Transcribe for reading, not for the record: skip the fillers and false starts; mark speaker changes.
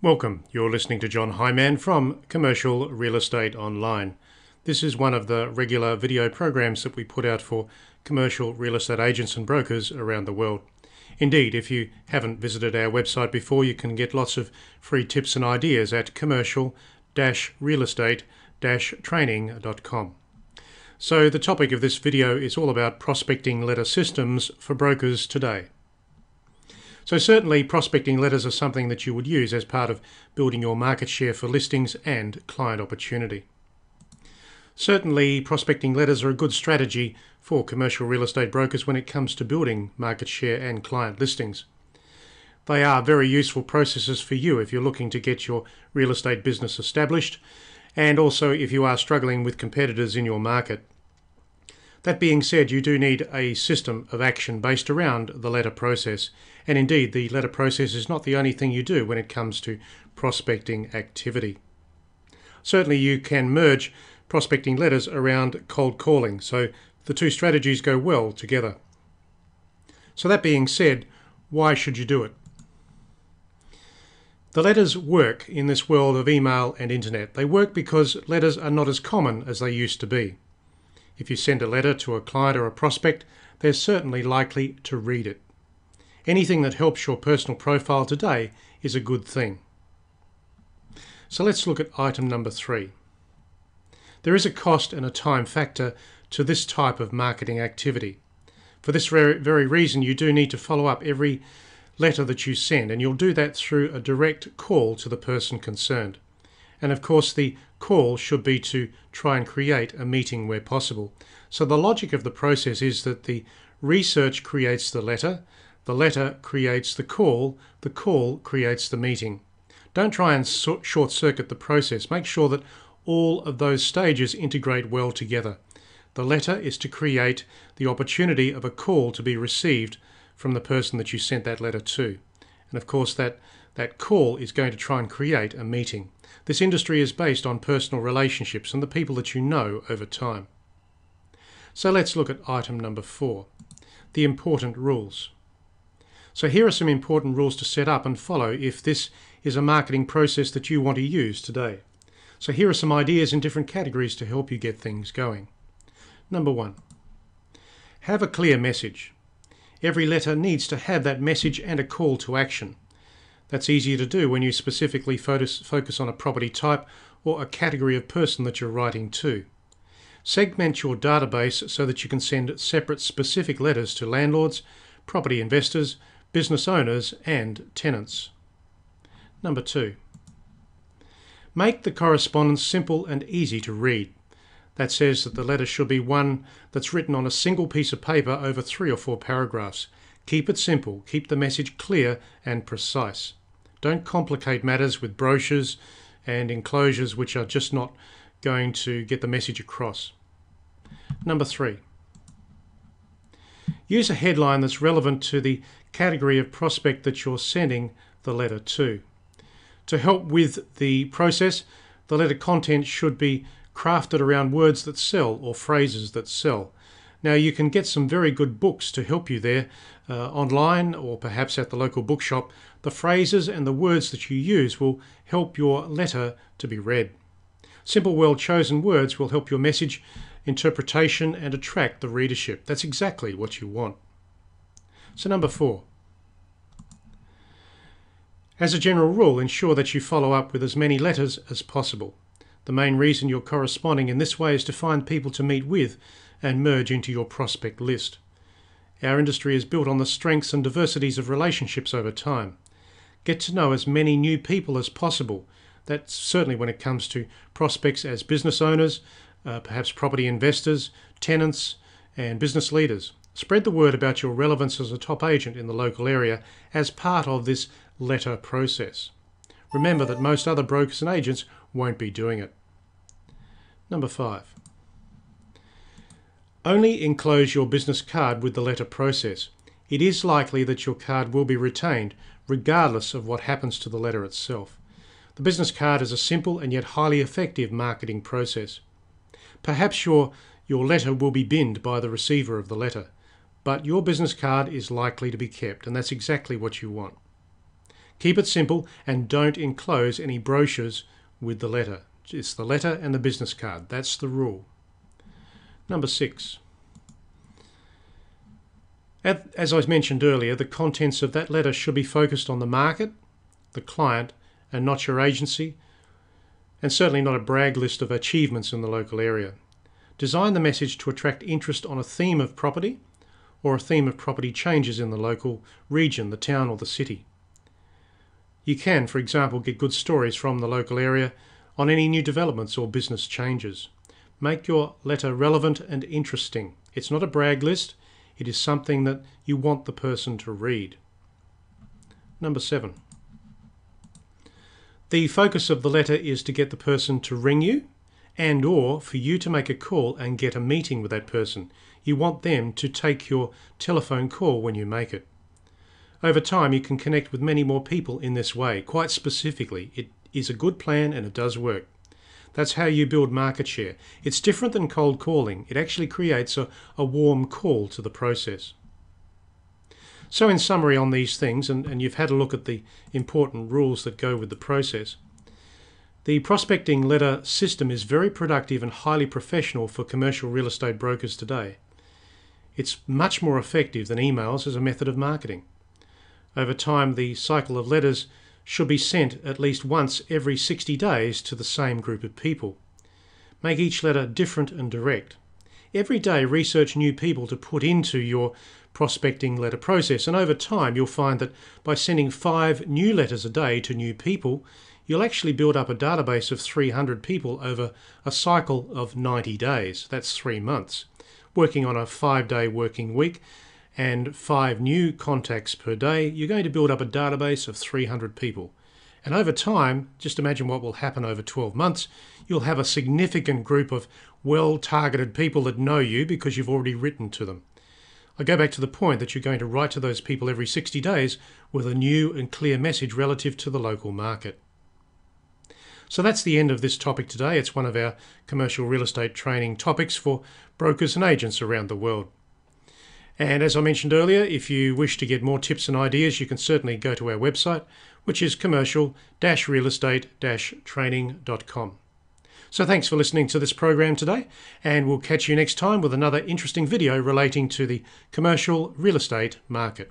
Speaker 1: Welcome. You're listening to John Highman from Commercial Real Estate Online. This is one of the regular video programs that we put out for commercial real estate agents and brokers around the world. Indeed, if you haven't visited our website before, you can get lots of free tips and ideas at commercial-real-estate-training.com. So the topic of this video is all about prospecting letter systems for brokers today. So certainly prospecting letters are something that you would use as part of building your market share for listings and client opportunity. Certainly prospecting letters are a good strategy for commercial real estate brokers when it comes to building market share and client listings. They are very useful processes for you if you're looking to get your real estate business established, and also if you are struggling with competitors in your market. That being said, you do need a system of action based around the letter process. And indeed, the letter process is not the only thing you do when it comes to prospecting activity. Certainly you can merge prospecting letters around cold calling, so the two strategies go well together. So that being said, why should you do it? The letters work in this world of email and internet. They work because letters are not as common as they used to be. If you send a letter to a client or a prospect, they're certainly likely to read it. Anything that helps your personal profile today is a good thing. So let's look at item number 3. There is a cost and a time factor to this type of marketing activity. For this very reason, you do need to follow up every letter that you send, and you'll do that through a direct call to the person concerned. And of course, the call should be to try and create a meeting where possible. So the logic of the process is that the research creates the letter creates the call creates the meeting. Don't try and short-circuit the process. Make sure that all of those stages integrate well together. The letter is to create the opportunity of a call to be received from the person that you sent that letter to. And of course, that call is going to try and create a meeting. This industry is based on personal relationships and the people that you know over time. So let's look at item number 4, the important rules. So here are some important rules to set up and follow if this is a marketing process that you want to use today. So here are some ideas in different categories to help you get things going. Number 1, have a clear message. Every letter needs to have that message and a call to action. That's easier to do when you specifically focus on a property type or a category of person that you're writing to. Segment your database so that you can send separate specific letters to landlords, property investors, business owners and tenants. Number 2, make the correspondence simple and easy to read. That says that the letter should be one that's written on a single piece of paper over 3 or 4 paragraphs. Keep it simple, keep the message clear and precise. Don't complicate matters with brochures and enclosures which are just not going to get the message across. Number 3, use a headline that's relevant to the category of prospect that you're sending the letter to. To help with the process, the letter content should be crafted around words that sell or phrases that sell. Now you can get some very good books to help you there online or perhaps at the local bookshop. The phrases and the words that you use will help your letter to be read. Simple, well-chosen words will help your message interpretation and attract the readership. That's exactly what you want. So number 4. As a general rule, ensure that you follow up with as many letters as possible. The main reason you're corresponding in this way is to find people to meet with and merge into your prospect list. Our industry is built on the strengths and diversities of relationships over time. Get to know as many new people as possible. That's certainly when it comes to prospects as business owners, perhaps property investors, tenants, and business leaders. Spread the word about your relevance as a top agent in the local area as part of this letter process. Remember that most other brokers and agents won't be doing it. Number 5. Only enclose your business card with the letter process. It is likely that your card will be retained regardless of what happens to the letter itself. The business card is a simple and yet highly effective marketing process. Perhaps your letter will be binned by the receiver of the letter, but your business card is likely to be kept, and that's exactly what you want. Keep it simple and don't enclose any brochures with the letter. It's the letter and the business card. That's the rule. Number 6. As I mentioned earlier, the contents of that letter should be focused on the market, the client, and not your agency, and certainly not a brag list of achievements in the local area. Design the message to attract interest on a theme of property or a theme of property changes in the local region, the town or the city. You can, for example, get good stories from the local area on any new developments or business changes. Make your letter relevant and interesting. It's not a brag list, it is something that you want the person to read. Number 7. The focus of the letter is to get the person to ring you and or for you to make a call and get a meeting with that person. You want them to take your telephone call when you make it. Over time, you can connect with many more people in this way. Quite specifically, it is a good plan and it does work. That's how you build market share. It's different than cold calling. It actually creates a warm call to the process. So in summary on these things, and you've had a look at the important rules that go with the process, the prospecting letter system is very productive and highly professional for commercial real estate brokers today. It's much more effective than emails as a method of marketing. Over time, the cycle of letters should be sent at least once every 60 days to the same group of people. Make each letter different and direct. Every day, research new people to put into your prospecting letter process, and over time you'll find that by sending 5 new letters a day to new people, you'll actually build up a database of 300 people over a cycle of 90 days. That's 3 months. Working on a 5-day working week and 5 new contacts per day, you're going to build up a database of 300 people. And over time, just imagine what will happen over 12 months, you'll have a significant group of well-targeted people that know you because you've already written to them. I go back to the point that you're going to write to those people every 60 days with a new and clear message relative to the local market. So that's the end of this topic today. It's one of our commercial real estate training topics for brokers and agents around the world. And as I mentioned earlier, if you wish to get more tips and ideas, you can certainly go to our website, which is commercial-realestate-training.com. So thanks for listening to this program today, and we'll catch you next time with another interesting video relating to the commercial real estate market.